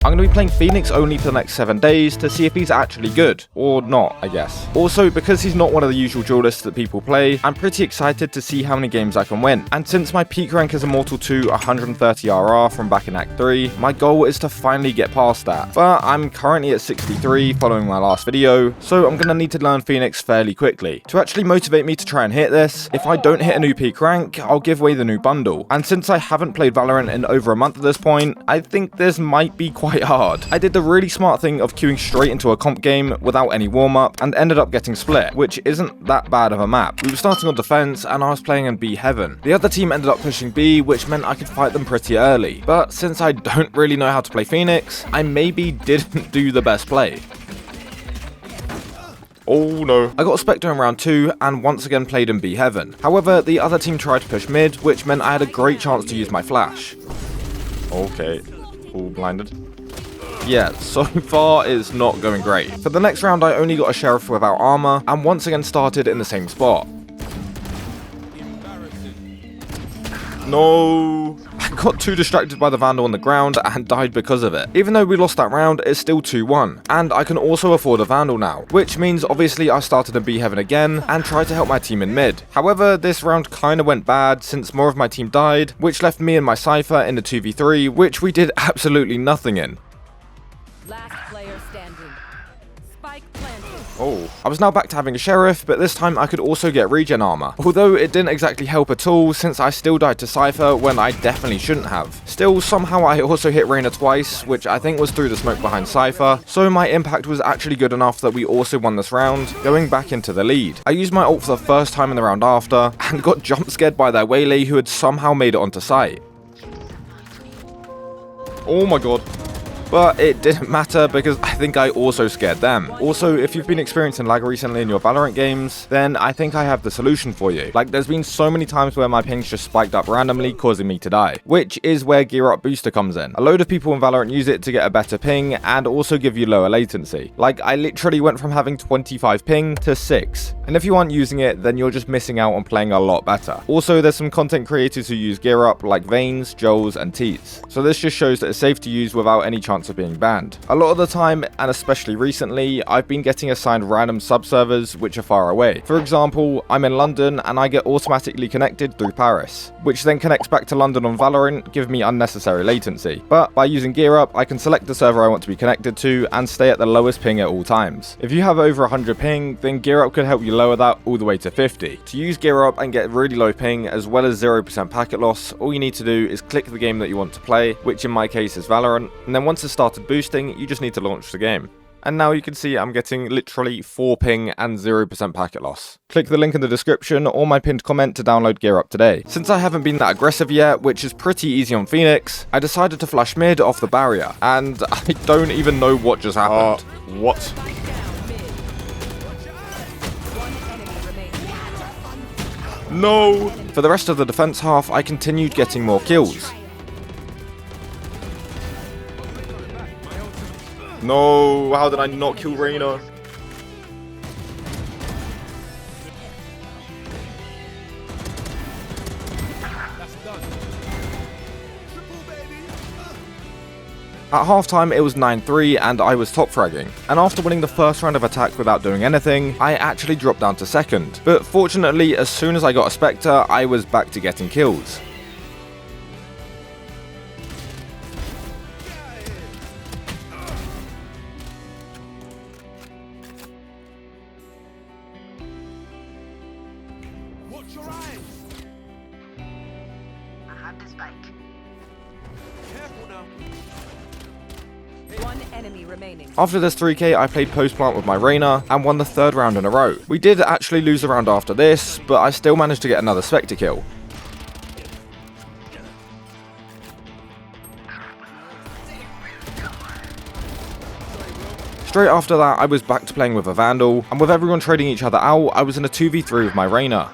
I'm going to be playing Phoenix only for the next 7 days to see if he's actually good, or not, I guess. Also, because he's not one of the usual duelists that people play, I'm pretty excited to see how many games I can win. And since my peak rank is Immortal 2 130 RR from back in Act 3, my goal is to finally get past that. But I'm currently at 63 following my last video, so I'm going to need to learn Phoenix fairly quickly. To actually motivate me to try and hit this, if I don't hit a new peak rank, I'll give away the new bundle. And since I haven't played Valorant in over a month at this point, I think this might be quite hard. I did the really smart thing of queuing straight into a comp game without any warm-up and ended up getting split, which isn't that bad of a map. We were starting on defense and I was playing in B heaven. The other team ended up pushing B, which meant I could fight them pretty early. But since I don't really know how to play Phoenix, I maybe didn't do the best play. Oh no. I got a Spectre in round 2 and once again played in B heaven. However, the other team tried to push mid, which meant I had a great chance to use my flash. Okay. All blinded. Yeah, so far it's not going great. For the next round I only got a Sheriff without armor and once again started in the same spot. No. I got too distracted by the Vandal on the ground and died because of it. Even though we lost that round, it's still 2-1. And I can also afford a Vandal now, which means obviously I started in B heaven again and tried to help my team in mid. However, this round kinda went bad since more of my team died, which left me and my Cypher in the 2v3, which we did absolutely nothing in. Last player standing. Spike planted. Oh, I was now back to having a Sheriff, but this time I could also get regen armor. Although it didn't exactly help at all since I still died to Cypher when I definitely shouldn't have. Still, somehow I also hit Reyna twice, which I think was through the smoke behind Cypher, so my impact was actually good enough that we also won this round, going back into the lead. I used my ult for the first time in the round after, and got jump scared by their Waylay who had somehow made it onto site. Oh my god. But it didn't matter because I think I also scared them. Also, if you've been experiencing lag recently in your Valorant games, then I think I have the solution for you. Like, there's been so many times where my pings just spiked up randomly, causing me to die, which is where GearUP booster comes in. A load of people in Valorant use it to get a better ping and also give you lower latency. Like, I literally went from having 25 ping to 6. And if you aren't using it, then you're just missing out on playing a lot better. Also, there's some content creators who use GearUP like Veins, Joels, and Tees. So this just shows that it's safe to use without any chance of being banned. A lot of the time, and especially recently, I've been getting assigned random sub-servers which are far away. For example, I'm in London and I get automatically connected through Paris, which then connects back to London on Valorant, giving me unnecessary latency. But by using GearUp, I can select the server I want to be connected to and stay at the lowest ping at all times. If you have over 100 ping, then GearUp could help you lower that all the way to 50. To use GearUp and get really low ping as well as 0% packet loss, all you need to do is click the game that you want to play, which in my case is Valorant, and then once it's started boosting, you just need to launch the game. And now you can see I'm getting literally 4 ping and 0% packet loss. Click the link in the description or my pinned comment to download GearUp today. Since I haven't been that aggressive yet, which is pretty easy on Phoenix, I decided to flash mid off the barrier, and I don't even know what just happened. What? No! For the rest of the defense half, I continued getting more kills. No, how did I not kill Reyna? At halftime, it was 9-3 and I was top fragging. And after winning the first round of attack without doing anything, I actually dropped down to second. But fortunately, as soon as I got a Spectre, I was back to getting kills. Watch your eyes. I have the spike. Careful now. One enemy remaining. After this 3k, I played post plant with my Reyna and won the 3rd round in a row. We did actually lose a round after this, but I still managed to get another Spectre kill. Straight after that, I was back to playing with a Vandal, and with everyone trading each other out, I was in a 2v3 with my Reyna.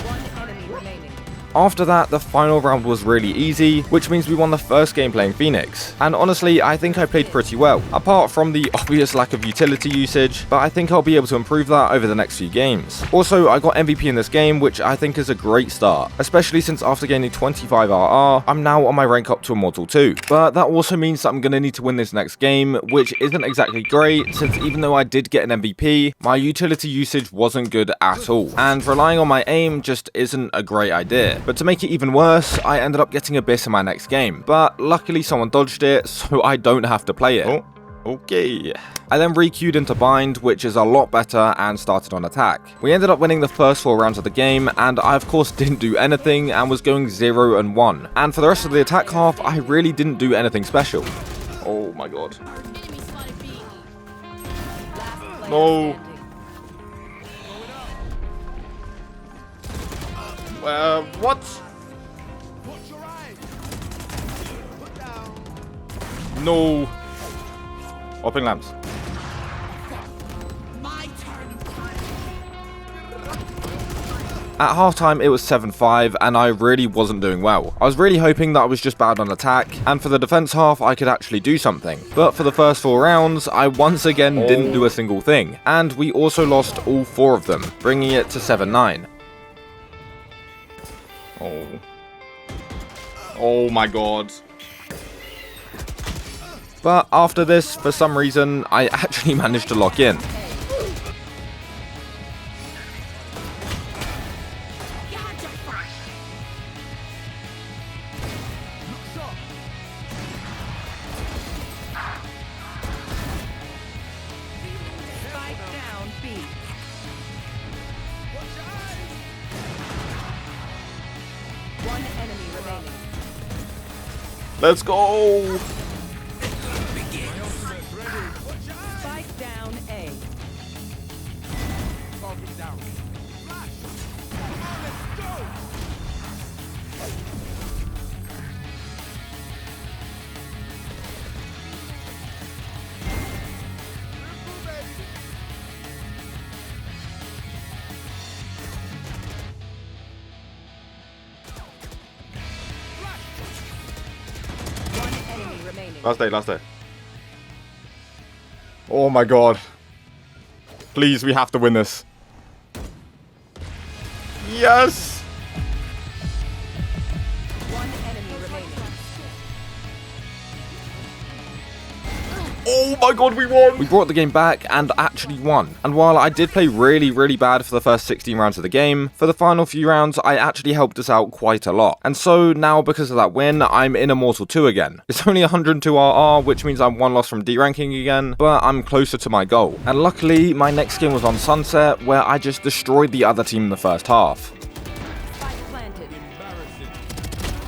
One enemy remaining. After that, the final round was really easy, which means we won the first game playing Phoenix. And honestly, I think I played pretty well, apart from the obvious lack of utility usage, but I think I'll be able to improve that over the next few games. Also, I got MVP in this game, which I think is a great start, especially since after gaining 25 RR, I'm now on my rank up to Immortal 2. But that also means that I'm going to need to win this next game, which isn't exactly great, since even though I did get an MVP, my utility usage wasn't good at all, and relying on my aim just isn't a great idea. But to make it even worse, I ended up getting Abyss in my next game, but luckily someone dodged it, so I don't have to play it. Oh, okay. I then re-queued into Bind, which is a lot better, and started on attack. We ended up winning the first 4 rounds of the game, and I of course didn't do anything and was going 0-1. And for the rest of the attack half, I really didn't do anything special. Oh my god. No. What? No. Open lamps. At halftime, it was 7-5, and I really wasn't doing well. I was really hoping that I was just bad on attack, and for the defense half, I could actually do something. But for the first 4 rounds, I once again didn't do a single thing, and we also lost all 4 of them, bringing it to 7-9. Oh my god. But after this, for some reason, I actually managed to lock in. Let's go! Spike down A. Last day. Oh my god. Please, we have to win this. Yes! One enemy remaining. Oh my god, we won! We brought the game back and actually won. And while I did play really bad for the first 16 rounds of the game, for the final few rounds, I actually helped us out quite a lot. And so now, because of that win, I'm in Immortal 2 again. It's only 102 RR, which means I'm 1 loss from deranking again, but I'm closer to my goal. And luckily, my next game was on Sunset, where I just destroyed the other team in the first half. Spike planted.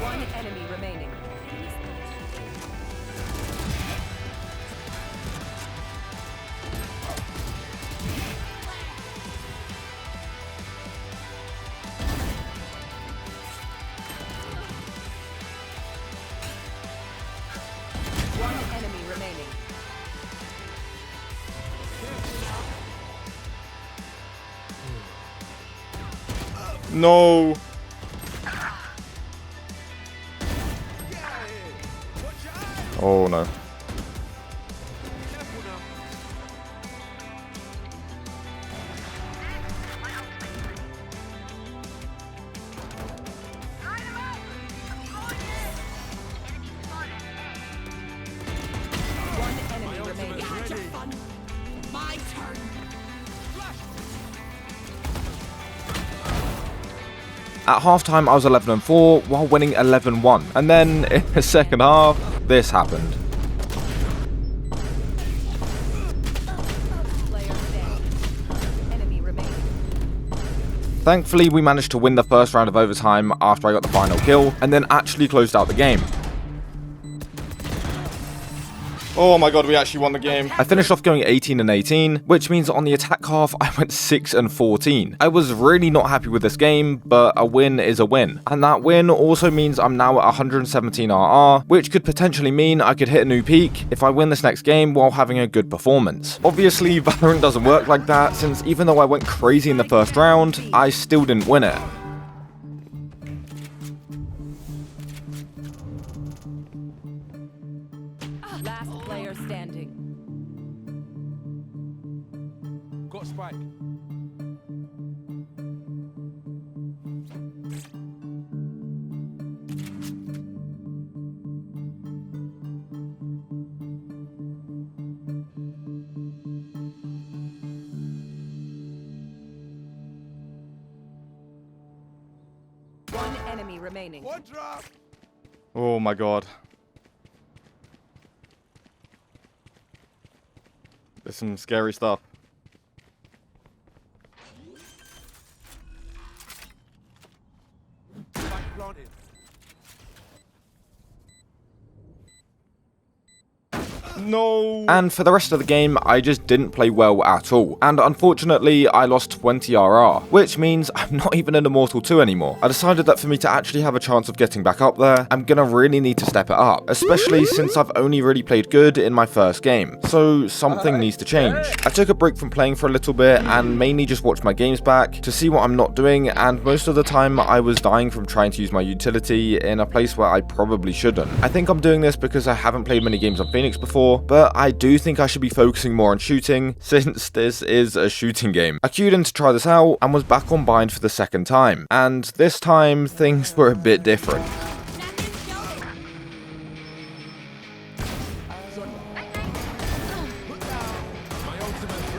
One enemy remaining. One enemy remaining. No. Oh no. One enemy remaining. My turn. At halftime, I was 11-4 while winning 11-1. And then in the second half, this happened. Player standing. Enemy remaining. Thankfully, we managed to win the first round of overtime after I got the final kill, and then actually closed out the game. Oh my god, we actually won the game. I finished off going 18-18, which means on the attack half, I went 6-14. I was really not happy with this game, but a win is a win. And that win also means I'm now at 117 RR, which could potentially mean I could hit a new peak if I win this next game while having a good performance. Obviously, Valorant doesn't work like that, since even though I went crazy in the first round, I still didn't win it. Last player standing. Got spike. One enemy remaining. One drop. Oh my god. There's some scary stuff. Spike planted. No. And for the rest of the game, I just didn't play well at all. And unfortunately, I lost 20 RR, which means I'm not even in Immortal 2 anymore. I decided that for me to actually have a chance of getting back up there, I'm gonna really need to step it up, especially since I've only really played good in my first game. So something needs to change. I took a break from playing for a little bit and mainly just watched my games back to see what I'm not doing, and most of the time I was dying from trying to use my utility in a place where I probably shouldn't. I think I'm doing this because I haven't played many games on Phoenix before, but I do think I should be focusing more on shooting, since this is a shooting game. I queued in to try this out and was back on bind for the second time, and this time things were a bit different. My ultimate's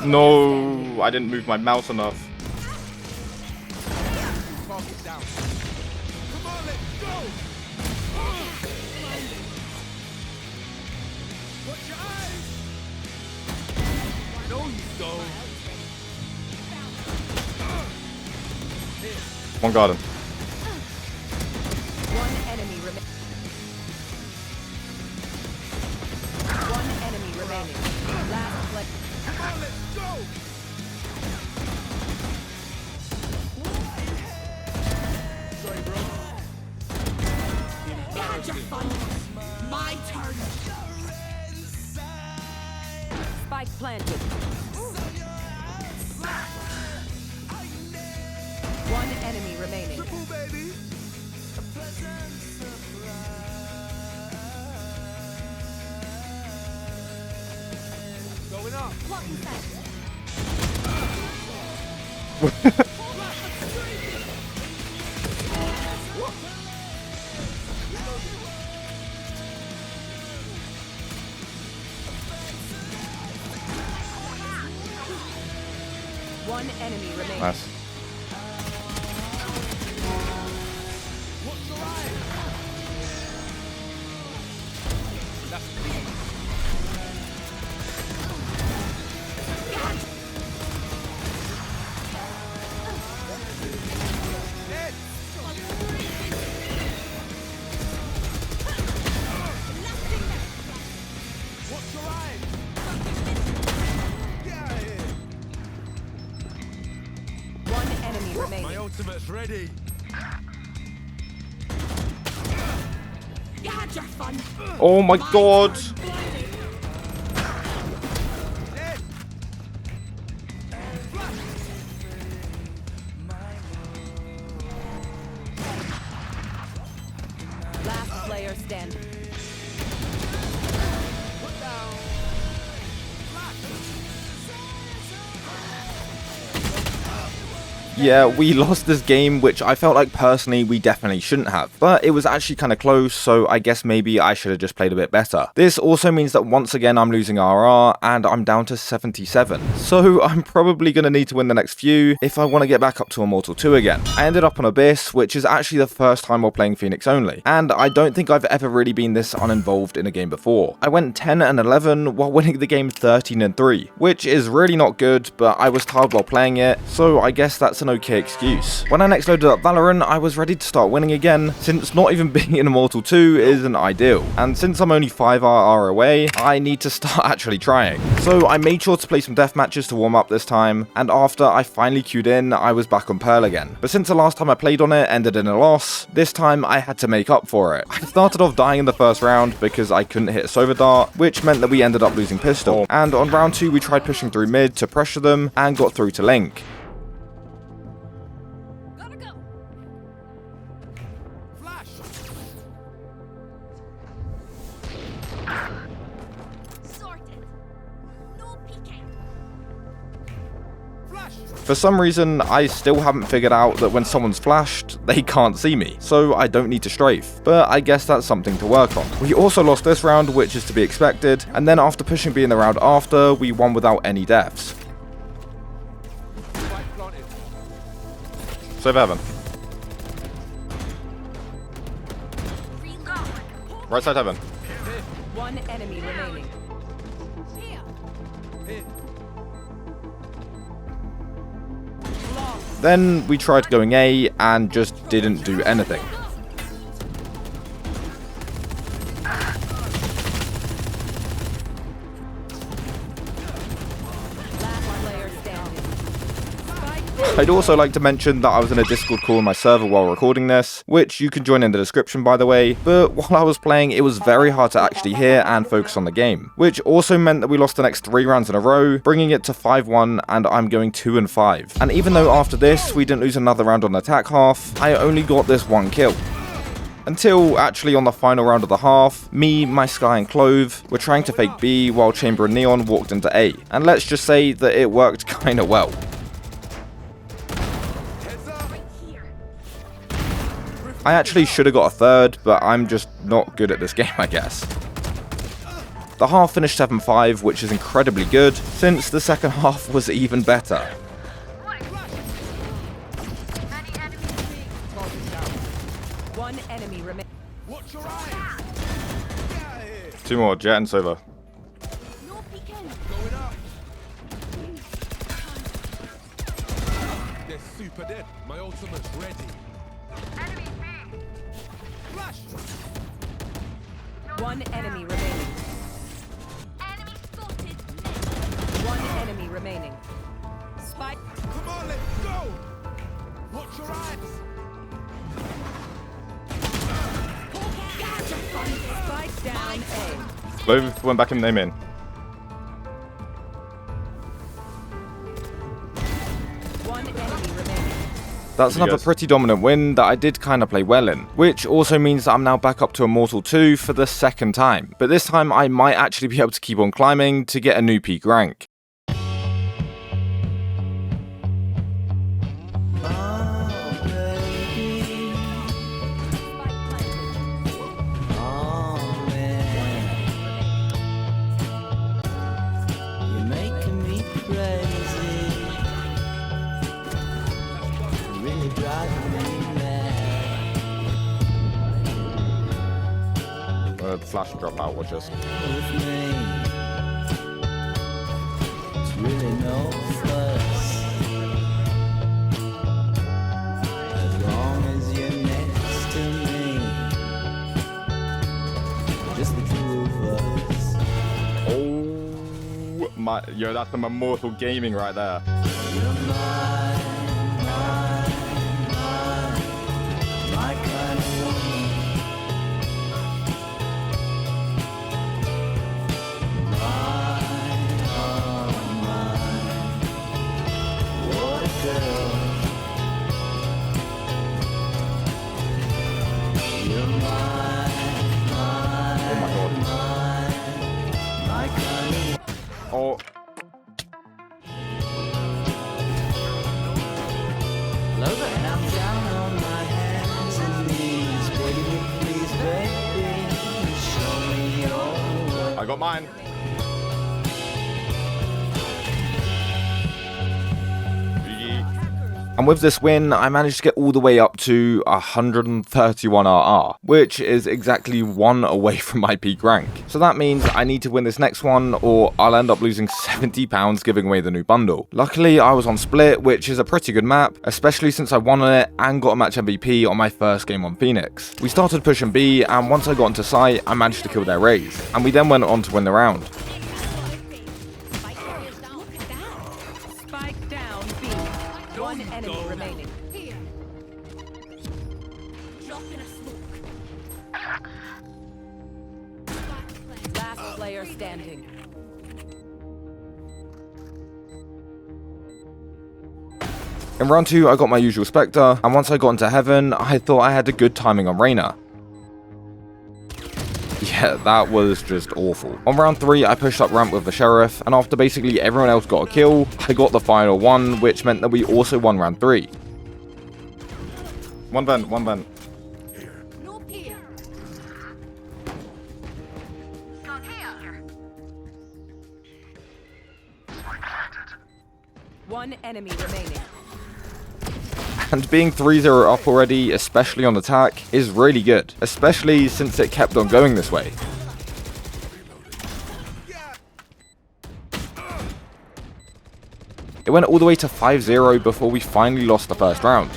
ready. No, I didn't move my mouse enough. Target down. Come on, let's go. Watch your eyes. No, you don't. One garden. One enemy remaining. One enemy remaining. Last player. Come on, let's go. Sorry, bro. Had your fun. My turn. Spike planted. One enemy remaining. Triple, baby. Going up. One enemy remaining. Nice. What's the line? That's clean. Dead. What's the line? Get out of here. One enemy My remaining. ultimate's ready. You had your fun. Oh my god. Dead. Last player standing. Put down. Yeah, we lost this game, which I felt like personally we definitely shouldn't have, but it was actually kind of close, so I guess maybe I should have just played a bit better. This also means that once again I'm losing RR, and I'm down to 77, so I'm probably going to need to win the next few if I want to get back up to Immortal 2 again. I ended up on Abyss, which is actually the first time while playing Phoenix only, and I don't think I've ever really been this uninvolved in a game before. I went 10 and 11 while winning the game 13 and 3, which is really not good, but I was tired while playing it, so I guess that's an okay excuse. When I next loaded up Valorant, I was ready to start winning again, since not even being in Immortal 2 isn't ideal, and since I'm only 5 RR away, I need to start actually trying. So I made sure to play some death matches to warm up this time, and after I finally queued in, I was back on Pearl again. But since the last time I played on it ended in a loss, this time I had to make up for it. I started off dying in the first round because I couldn't hit a Sova dart, which meant that we ended up losing pistol, and on round 2 we tried pushing through mid to pressure them and got through to Link. Flash. For some reason, I still haven't figured out that when someone's flashed, they can't see me, so I don't need to strafe, but I guess that's something to work on. We also lost this round, which is to be expected, and then after pushing B in the round after, we won without any deaths. Save heaven. Right side heaven. One enemy remaining. Then we tried going A and just didn't do anything. Last player standing. I'd also like to mention that I was in a Discord call on my server while recording this, which you can join in the description by the way, but while I was playing it was very hard to actually hear and focus on the game, which also meant that we lost the next 3 rounds in a row, bringing it to 5-1 and I'm going 2-5. And even though after this we didn't lose another round on attack half, I only got this 1 kill. Until actually on the final round of the half, me, my Sky and Clove were trying to fake B while Chamber and Neon walked into A, and let's just say that it worked kinda well. I actually should have got a third, but I'm just not good at this game, I guess. The half finished 7-5, which is incredibly good, since the second half was even better. One enemy remaining. Watch your eyes. Get out of here. 2 more, Jet and Sova. Going up. They're super dead. My ultimate's ready. Flash. One enemy remaining. One enemy remaining. Spike. Come on, let's go. Watch your eyes. Spike down A. Clove went back in, name in. One enemy remaining. That's another pretty dominant win that I did kind of play well in, which also means that I'm now back up to Immortal 2 for the 2nd time, but this time I might actually be able to keep on climbing to get a new peak rank. The flash drop out, watch this. It's really no fuss as long as you're next to me. Just the two of us. Oh my, yo, that's some Immortal gaming right there. You're mine, my kind of woman. Oh. Love it, and I'm down on my hands and knees, begging you please, baby, show me your way. I got mine. And with this win, I managed to get all the way up to 131 RR, which is exactly 1 away from my peak rank. So that means I need to win this next one, or I'll end up losing £70 giving away the new bundle. Luckily, I was on Split, which is a pretty good map, especially since I won on it and got a match MVP on my first game on Phoenix. We started pushing B, and once I got into sight, I managed to kill their Raze, and we then went on to win the round. Spike down B. One enemy remaining. Last player standing. In round 2, I got my usual Spectre, and once I got into Heaven, I thought I had a good timing on Reyna. Yeah, that was just awful. On round 3, I pushed up ramp with the sheriff, and after basically everyone else got a kill, I got the final one, which meant that we also won round 3. One vent, one vent. No peer. One enemy remaining. And being 3-0 up already, especially on attack, is really good, especially since it kept on going this way. It went all the way to 5-0 before we finally lost the first round.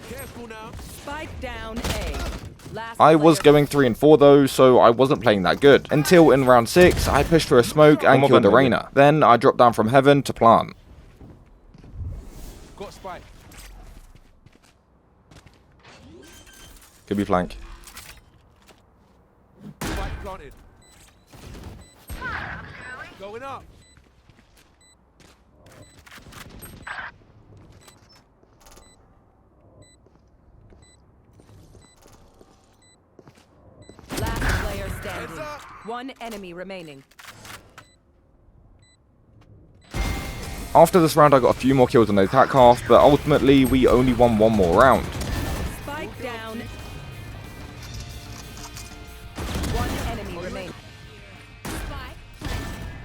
Careful now. Spike down A. Last I was player- going 3 and 4 though, so I wasn't playing that good. Until in round 6, I pushed for a smoke and killed the Reyna. Then I dropped down from heaven to plant. Got spike. Could be flank. Spike planted. Going up. Last player standing. Heads up. One enemy remaining. After this round I got a few more kills on the attack half, but ultimately we only won one more round. Spike down. One enemy remaining.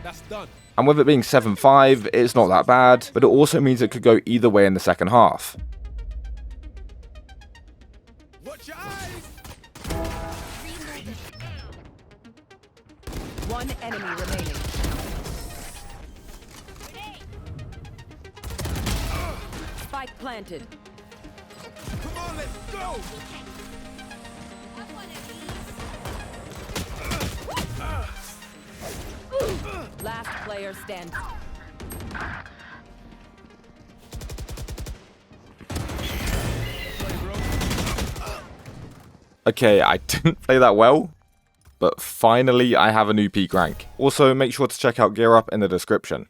That's done. And with it being 7-5, it's not that bad, but it also means it could go either way in the second half. Watch your eyes. One enemy remaining. Spike planted. Come on, let's go. Last player standing. Okay, I didn't play that well, but finally I have a new peak rank. Also, make sure to check out GearUP in the description.